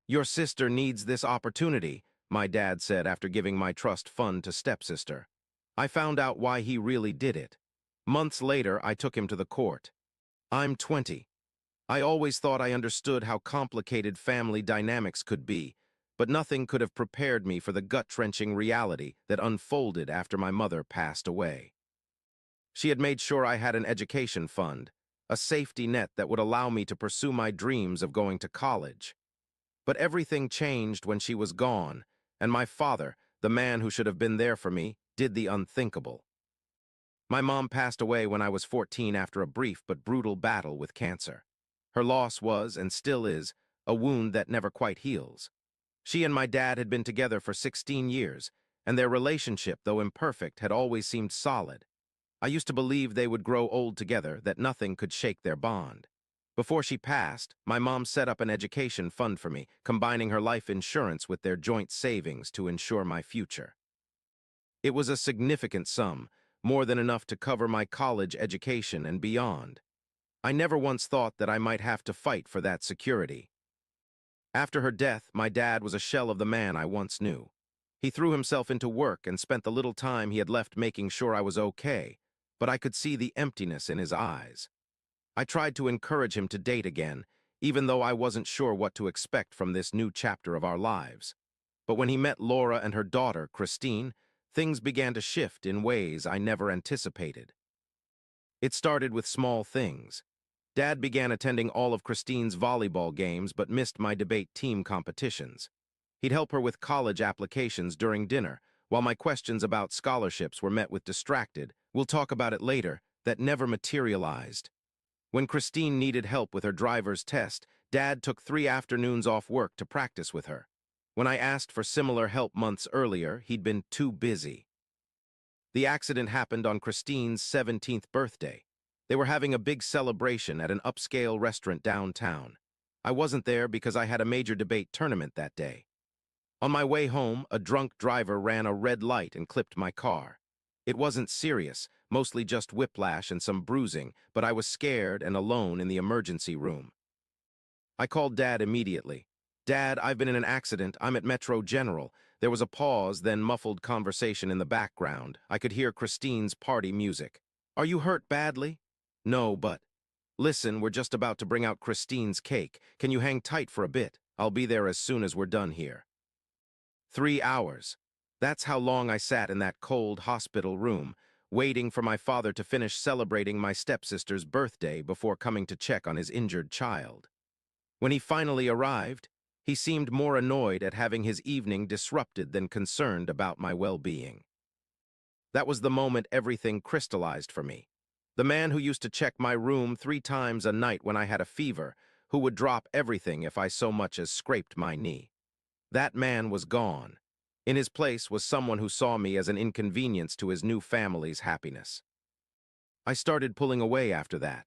Your sister needs this opportunity, my dad said after giving my trust fund to stepsister. I found out why he really did it. Months later, I took him to the court. I'm 20. I always thought I understood how complicated family dynamics could be, but nothing could have prepared me for the gut-wrenching reality that unfolded after my mother passed away. She had made sure I had an education fund, a safety net that would allow me to pursue my dreams of going to college. But everything changed when she was gone, and my father, the man who should have been there for me, did the unthinkable. My mom passed away when I was 14 after a brief but brutal battle with cancer. Her loss was, and still is, a wound that never quite heals. She and my dad had been together for 16 years, and their relationship, though imperfect, had always seemed solid. I used to believe they would grow old together, that nothing could shake their bond. Before she passed, my mom set up an education fund for me, combining her life insurance with their joint savings to ensure my future. It was a significant sum, more than enough to cover my college education and beyond. I never once thought that I might have to fight for that security. After her death, my dad was a shell of the man I once knew. He threw himself into work and spent the little time he had left making sure I was okay, but I could see the emptiness in his eyes. I tried to encourage him to date again, even though I wasn't sure what to expect from this new chapter of our lives. But when he met Laura and her daughter, Christine, things began to shift in ways I never anticipated. It started with small things. Dad began attending all of Christine's volleyball games but missed my debate team competitions. He'd help her with college applications during dinner, while my questions about scholarships were met with distracted, "We'll talk about it later," that never materialized. When Christine needed help with her driver's test, Dad took 3 afternoons off work to practice with her. When I asked for similar help months earlier, he'd been too busy. The accident happened on Christine's 17th birthday. They were having a big celebration at an upscale restaurant downtown. I wasn't there because I had a major debate tournament that day. On my way home, a drunk driver ran a red light and clipped my car. It wasn't serious, mostly just whiplash and some bruising, but I was scared and alone in the emergency room. I called Dad immediately. "Dad, I've been in an accident. I'm at Metro General." There was a pause, then muffled conversation in the background. I could hear Christine's party music. "Are you hurt badly?" "No, but..." "Listen, we're just about to bring out Christine's cake. Can you hang tight for a bit? I'll be there as soon as we're done here." 3 hours. That's how long I sat in that cold hospital room, waiting for my father to finish celebrating my stepsister's birthday before coming to check on his injured child. When he finally arrived, he seemed more annoyed at having his evening disrupted than concerned about my well-being. That was the moment everything crystallized for me. The man who used to check my room 3 times a night when I had a fever, who would drop everything if I so much as scraped my knee. That man was gone. In his place was someone who saw me as an inconvenience to his new family's happiness. I started pulling away after that.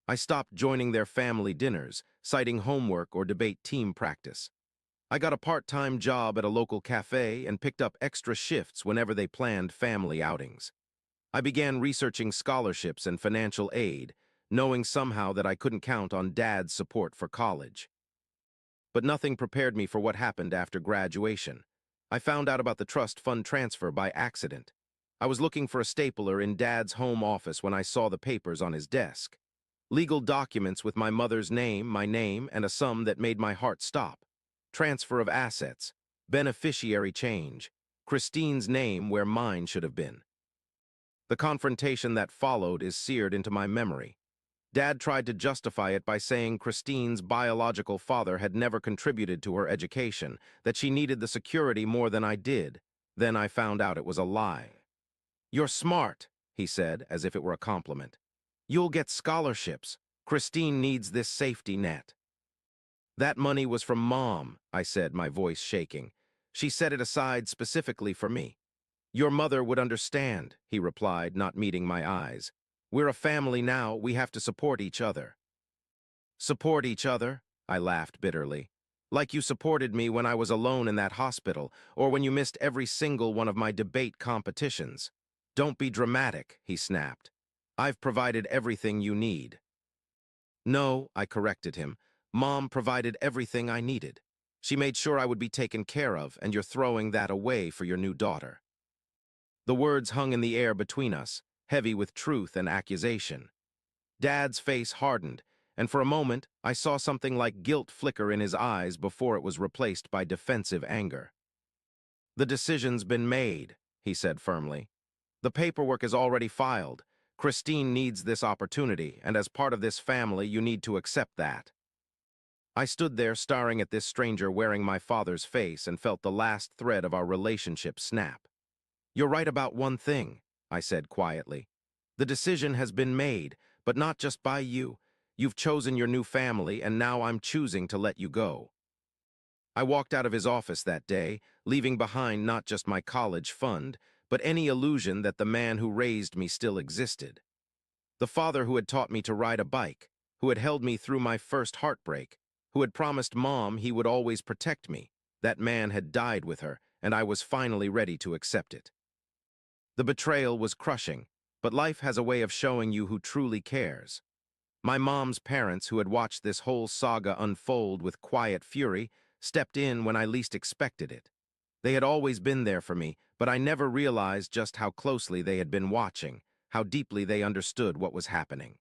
I stopped joining their family dinners, citing homework or debate team practice. I got a part-time job at a local cafe and picked up extra shifts whenever they planned family outings. I began researching scholarships and financial aid, knowing somehow that I couldn't count on Dad's support for college. But nothing prepared me for what happened after graduation. I found out about the trust fund transfer by accident. I was looking for a stapler in Dad's home office when I saw the papers on his desk. Legal documents with my mother's name, my name, and a sum that made my heart stop. Transfer of assets. Beneficiary change. Christine's name where mine should have been. The confrontation that followed is seared into my memory. Dad tried to justify it by saying Christine's biological father had never contributed to her education, that she needed the security more than I did. Then I found out it was a lie. "You're smart," he said, as if it were a compliment. "You'll get scholarships. Christine needs this safety net." "That money was from Mom," I said, my voice shaking. "She set it aside specifically for me." "Your mother would understand," he replied, not meeting my eyes. "We're a family now, we have to support each other." "Support each other?" I laughed bitterly. "Like you supported me when I was alone in that hospital, or when you missed every single one of my debate competitions." "Don't be dramatic," he snapped. "I've provided everything you need." "No," I corrected him. "Mom provided everything I needed." She made sure I would be taken care of, and you're throwing that away for your new daughter." The words hung in the air between us, heavy with truth and accusation. Dad's face hardened, and for a moment I saw something like guilt flicker in his eyes before it was replaced by defensive anger. "The decision's been made," he said firmly. "The paperwork is already filed. Christine needs this opportunity, and as part of this family, you need to accept that." I stood there staring at this stranger wearing my father's face and felt the last thread of our relationship snap. "You're right about one thing," I said quietly. "The decision has been made, but not just by you. You've chosen your new family, and now I'm choosing to let you go." I walked out of his office that day, leaving behind not just my college fund, but any illusion that the man who raised me still existed. The father who had taught me to ride a bike, who had held me through my first heartbreak, who had promised Mom he would always protect me, that man had died with her, and I was finally ready to accept it. The betrayal was crushing, but life has a way of showing you who truly cares. My mom's parents, who had watched this whole saga unfold with quiet fury, stepped in when I least expected it. They had always been there for me, but I never realized just how closely they had been watching, how deeply they understood what was happening.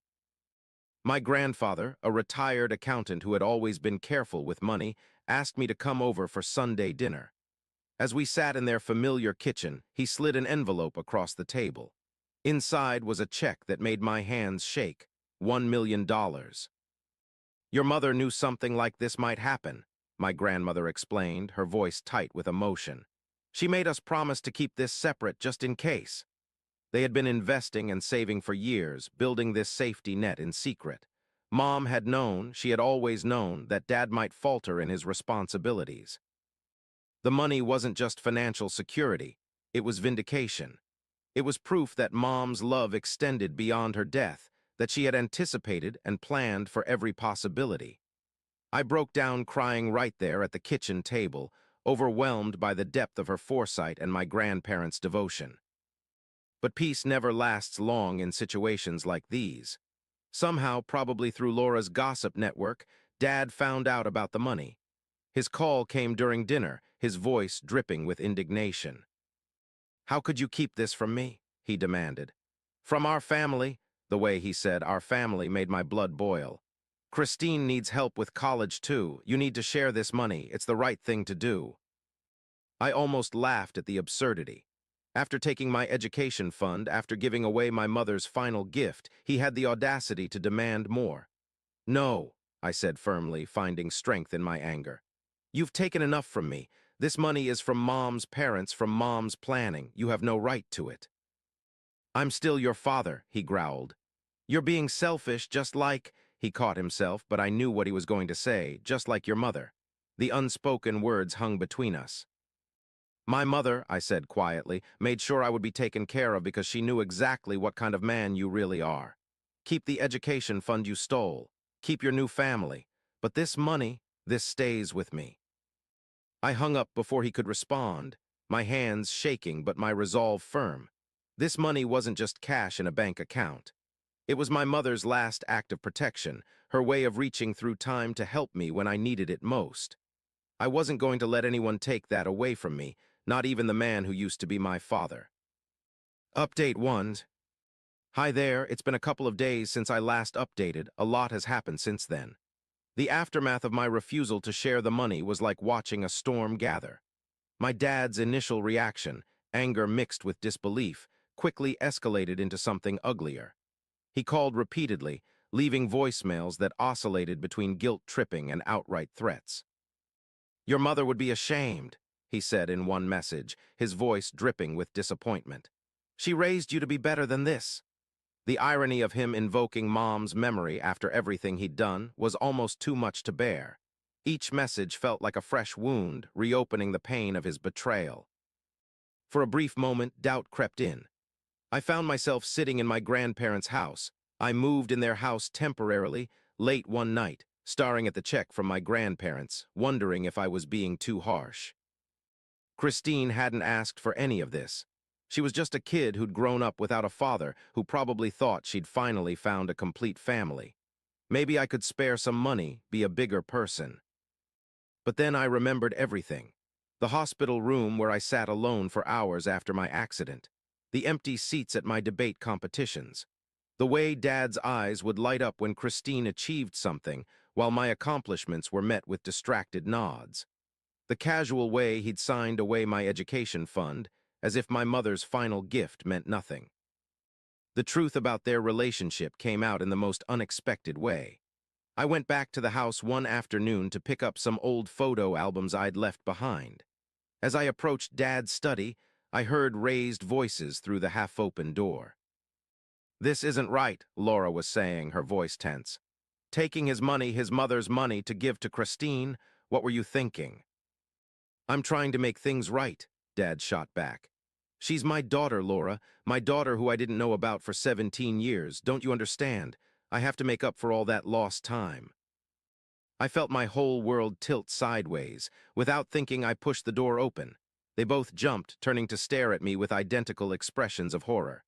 My grandfather, a retired accountant who had always been careful with money, asked me to come over for Sunday dinner. As we sat in their familiar kitchen, he slid an envelope across the table. Inside was a check that made my hands shake, $1 million. "Your mother knew something like this might happen," my grandmother explained, her voice tight with emotion. "She made us promise to keep this separate just in case." They had been investing and saving for years, building this safety net in secret. Mom had known, she had always known, that Dad might falter in his responsibilities. The money wasn't just financial security, it was vindication. It was proof that Mom's love extended beyond her death, that she had anticipated and planned for every possibility. I broke down crying right there at the kitchen table, overwhelmed by the depth of her foresight and my grandparents' devotion. But peace never lasts long in situations like these. Somehow, probably through Laura's gossip network, Dad found out about the money. His call came during dinner, his voice dripping with indignation. "How could you keep this from me?" he demanded. "From our family," the way he said "our family" made my blood boil. "Christine needs help with college too. You need to share this money. It's the right thing to do." I almost laughed at the absurdity. After taking my education fund, after giving away my mother's final gift, he had the audacity to demand more. "No," I said firmly, finding strength in my anger. "You've taken enough from me. This money is from Mom's parents, from Mom's planning. You have no right to it." "I'm still your father," he growled. "You're being selfish, just like—" He caught himself, but I knew what he was going to say, "just like your mother." The unspoken words hung between us. "My mother," I said quietly, "made sure I would be taken care of because she knew exactly what kind of man you really are. Keep the education fund you stole. Keep your new family. But this money, this stays with me." I hung up before he could respond, my hands shaking but my resolve firm. This money wasn't just cash in a bank account. It was my mother's last act of protection, her way of reaching through time to help me when I needed it most. I wasn't going to let anyone take that away from me, not even the man who used to be my father. Update 1. Hi there, it's been a couple of days since I last updated. A lot has happened since then. The aftermath of my refusal to share the money was like watching a storm gather. My dad's initial reaction, anger mixed with disbelief, quickly escalated into something uglier. He called repeatedly, leaving voicemails that oscillated between guilt-tripping and outright threats. "Your mother would be ashamed," he said in one message, his voice dripping with disappointment. "She raised you to be better than this." The irony of him invoking Mom's memory after everything he'd done was almost too much to bear. Each message felt like a fresh wound, reopening the pain of his betrayal. For a brief moment, doubt crept in. I found myself sitting in my grandparents' house. I moved in their house temporarily, late one night, staring at the check from my grandparents, wondering if I was being too harsh. Christine hadn't asked for any of this. She was just a kid who'd grown up without a father, who probably thought she'd finally found a complete family. Maybe I could spare some money, be a bigger person. But then I remembered everything. The hospital room where I sat alone for hours after my accident. The empty seats at my debate competitions. The way Dad's eyes would light up when Christine achieved something, while my accomplishments were met with distracted nods. The casual way he'd signed away my education fund, as if my mother's final gift meant nothing. The truth about their relationship came out in the most unexpected way. I went back to the house one afternoon to pick up some old photo albums I'd left behind. As I approached Dad's study, I heard raised voices through the half-open door. "This isn't right," Laura was saying, her voice tense. "Taking his money, his mother's money, to give to Christine? What were you thinking?" "I'm trying to make things right," Dad shot back. "She's my daughter, Laura, my daughter who I didn't know about for 17 years. Don't you understand? I have to make up for all that lost time." I felt my whole world tilt sideways. Without thinking, I pushed the door open. They both jumped, turning to stare at me with identical expressions of horror.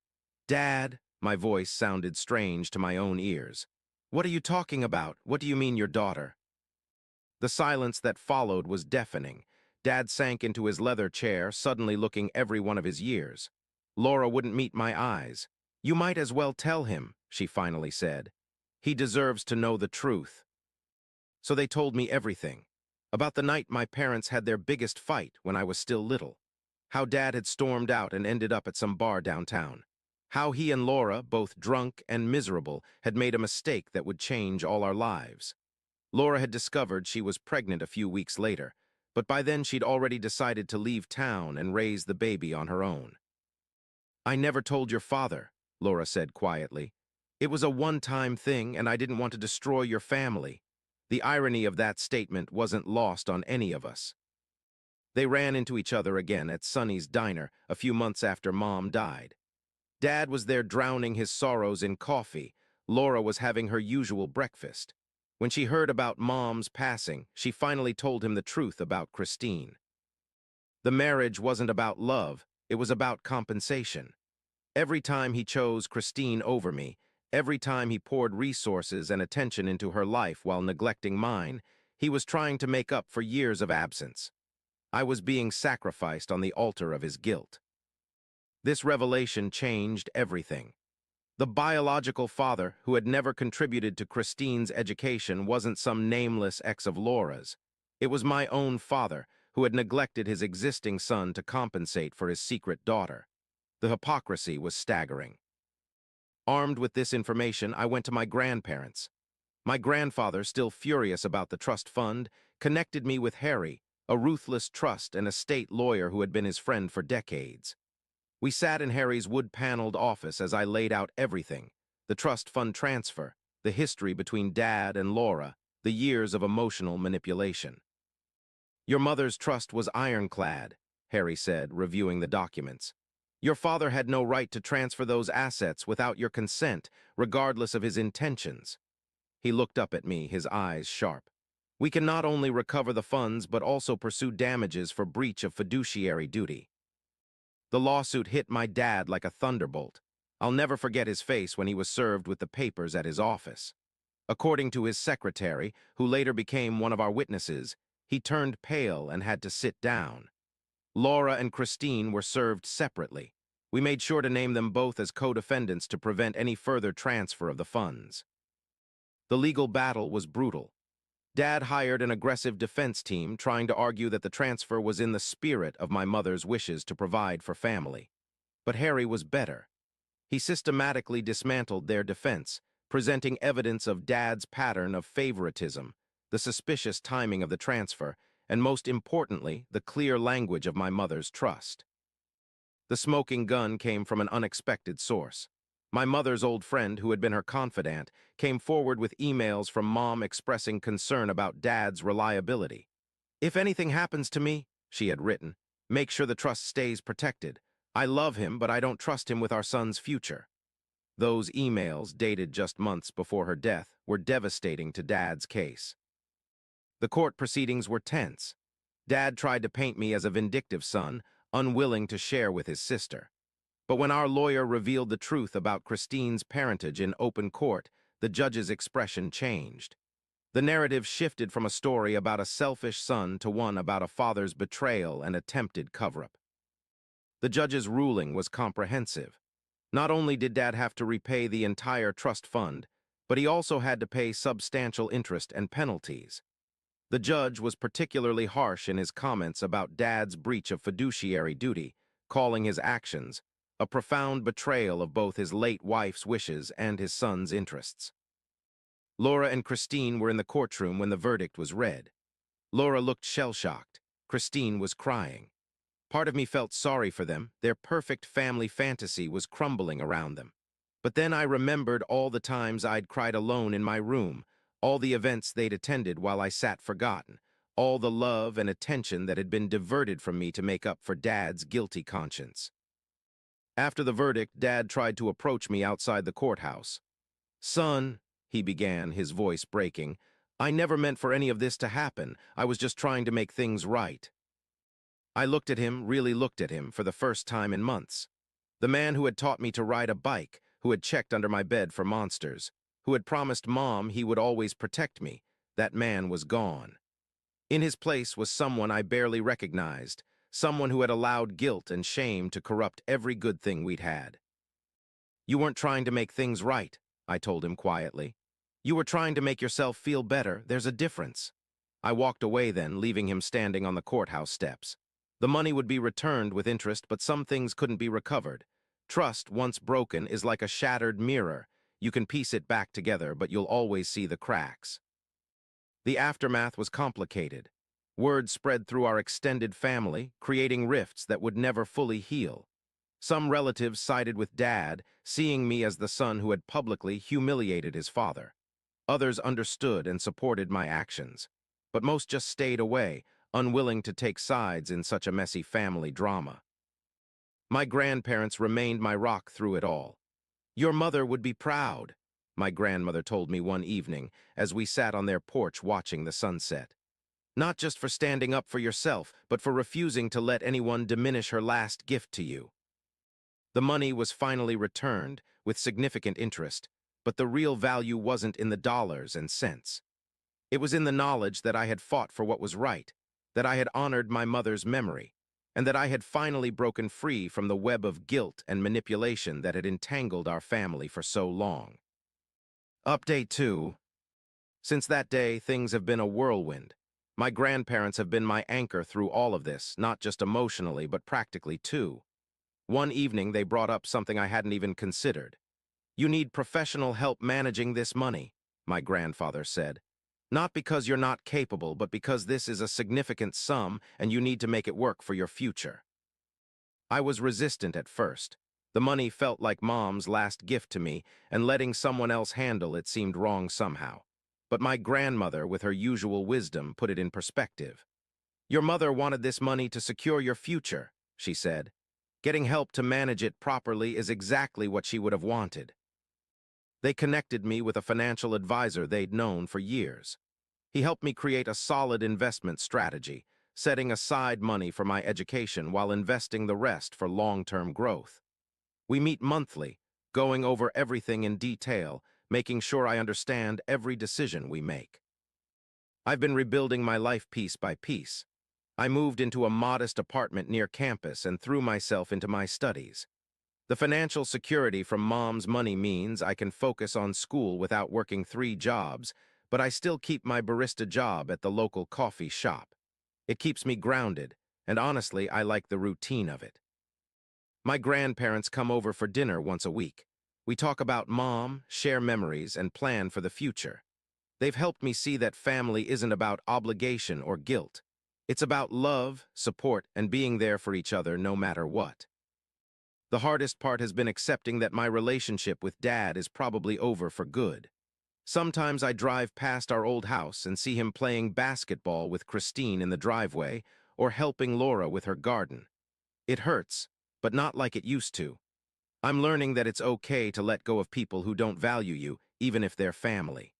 "Dad," my voice sounded strange to my own ears. "What are you talking about? What do you mean, your daughter?" The silence that followed was deafening. Dad sank into his leather chair, suddenly looking every one of his years. Laura wouldn't meet my eyes. "You might as well tell him," she finally said. "He deserves to know the truth." So they told me everything. About the night my parents had their biggest fight when I was still little. How Dad had stormed out and ended up at some bar downtown. How he and Laura, both drunk and miserable, had made a mistake that would change all our lives. Laura had discovered she was pregnant a few weeks later, but by then she'd already decided to leave town and raise the baby on her own. "I never told your father," Laura said quietly. "It was a one-time thing, and I didn't want to destroy your family." The irony of that statement wasn't lost on any of us. They ran into each other again at Sonny's diner a few months after Mom died. Dad was there drowning his sorrows in coffee. Laura was having her usual breakfast. When she heard about Mom's passing, she finally told him the truth about Christine. The marriage wasn't about love, it was about compensation. Every time he chose Christine over me, every time he poured resources and attention into her life while neglecting mine, he was trying to make up for years of absence. I was being sacrificed on the altar of his guilt. This revelation changed everything. The biological father, who had never contributed to Christine's education, wasn't some nameless ex of Laura's. It was my own father, who had neglected his existing son to compensate for his secret daughter. The hypocrisy was staggering. Armed with this information, I went to my grandparents. My grandfather, still furious about the trust fund, connected me with Harry, a ruthless trust and estate lawyer who had been his friend for decades. We sat in Harry's wood-paneled office as I laid out everything: the trust fund transfer, the history between Dad and Laura, the years of emotional manipulation. "Your mother's trust was ironclad," Harry said, reviewing the documents. "Your father had no right to transfer those assets without your consent, regardless of his intentions." He looked up at me, his eyes sharp. "We can not only recover the funds, but also pursue damages for breach of fiduciary duty." The lawsuit hit my dad like a thunderbolt. I'll never forget his face when he was served with the papers at his office. According to his secretary, who later became one of our witnesses, he turned pale and had to sit down. Laura and Christine were served separately. We made sure to name them both as co-defendants to prevent any further transfer of the funds. The legal battle was brutal. Dad hired an aggressive defense team, trying to argue that the transfer was in the spirit of my mother's wishes to provide for family. But Harry was better. He systematically dismantled their defense, presenting evidence of Dad's pattern of favoritism, the suspicious timing of the transfer, and most importantly, the clear language of my mother's trust. The smoking gun came from an unexpected source. My mother's old friend, who had been her confidant, came forward with emails from Mom expressing concern about Dad's reliability. "If anything happens to me," she had written, "make sure the trust stays protected. I love him, but I don't trust him with our son's future." Those emails, dated just months before her death, were devastating to Dad's case. The court proceedings were tense. Dad tried to paint me as a vindictive son, unwilling to share with his sister. But when our lawyer revealed the truth about Christine's parentage in open court, the judge's expression changed. The narrative shifted from a story about a selfish son to one about a father's betrayal and attempted cover-up. The judge's ruling was comprehensive. Not only did Dad have to repay the entire trust fund, but he also had to pay substantial interest and penalties. The judge was particularly harsh in his comments about Dad's breach of fiduciary duty, calling his actions a profound betrayal of both his late wife's wishes and his son's interests. Laura and Christine were in the courtroom when the verdict was read. Laura looked shell-shocked. Christine was crying. Part of me felt sorry for them. Their perfect family fantasy was crumbling around them. But then I remembered all the times I'd cried alone in my room, all the events they'd attended while I sat forgotten, all the love and attention that had been diverted from me to make up for Dad's guilty conscience. After the verdict, Dad tried to approach me outside the courthouse. "Son," he began, his voice breaking, "I never meant for any of this to happen. I was just trying to make things right." I looked at him, really looked at him, for the first time in months. The man who had taught me to ride a bike, who had checked under my bed for monsters, who had promised Mom he would always protect me, that man was gone. In his place was someone I barely recognized, someone who had allowed guilt and shame to corrupt every good thing we'd had. "You weren't trying to make things right," I told him quietly. "You were trying to make yourself feel better. There's a difference." I walked away then, leaving him standing on the courthouse steps. The money would be returned with interest, but some things couldn't be recovered. Trust, once broken, is like a shattered mirror. You can piece it back together, but you'll always see the cracks. The aftermath was complicated. Word spread through our extended family, creating rifts that would never fully heal. Some relatives sided with Dad, seeing me as the son who had publicly humiliated his father. Others understood and supported my actions, but most just stayed away, unwilling to take sides in such a messy family drama. My grandparents remained my rock through it all. "Your mother would be proud," my grandmother told me one evening as we sat on their porch watching the sunset. "Not just for standing up for yourself, but for refusing to let anyone diminish her last gift to you." The money was finally returned, with significant interest, but the real value wasn't in the dollars and cents. It was in the knowledge that I had fought for what was right, that I had honored my mother's memory, and that I had finally broken free from the web of guilt and manipulation that had entangled our family for so long. Update 2. Since that day, things have been a whirlwind. My grandparents have been my anchor through all of this, not just emotionally, but practically too. One evening, they brought up something I hadn't even considered. "You need professional help managing this money," my grandfather said. "Not because you're not capable, but because this is a significant sum and you need to make it work for your future." I was resistant at first. The money felt like Mom's last gift to me, and letting someone else handle it seemed wrong somehow. But my grandmother, with her usual wisdom, put it in perspective. "Your mother wanted this money to secure your future," she said. "Getting help to manage it properly is exactly what she would have wanted." They connected me with a financial advisor they'd known for years. He helped me create a solid investment strategy, setting aside money for my education while investing the rest for long-term growth. We meet monthly, going over everything in detail, making sure I understand every decision we make. I've been rebuilding my life piece by piece. I moved into a modest apartment near campus and threw myself into my studies. The financial security from Mom's money means I can focus on school without working 3 jobs, but I still keep my barista job at the local coffee shop. It keeps me grounded, and honestly, I like the routine of it. My grandparents come over for dinner once a week. We talk about Mom, share memories, and plan for the future. They've helped me see that family isn't about obligation or guilt. It's about love, support, and being there for each other no matter what. The hardest part has been accepting that my relationship with Dad is probably over for good. Sometimes I drive past our old house and see him playing basketball with Christine in the driveway or helping Laura with her garden. It hurts, but not like it used to. I'm learning that it's okay to let go of people who don't value you, even if they're family.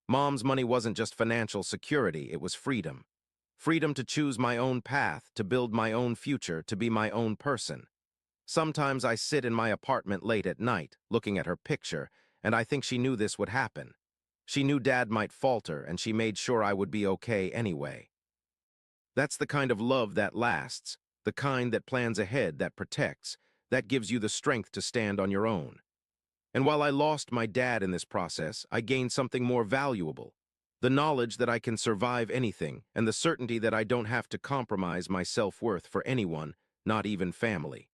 Mom's money wasn't just financial security, it was freedom. Freedom to choose my own path, to build my own future, to be my own person. Sometimes I sit in my apartment late at night, looking at her picture, and I think she knew this would happen. She knew Dad might falter, and she made sure I would be okay anyway. That's the kind of love that lasts, the kind that plans ahead, that protects, that gives you the strength to stand on your own. And while I lost my dad in this process, I gained something more valuable. The knowledge that I can survive anything, and the certainty that I don't have to compromise my self-worth for anyone, not even family.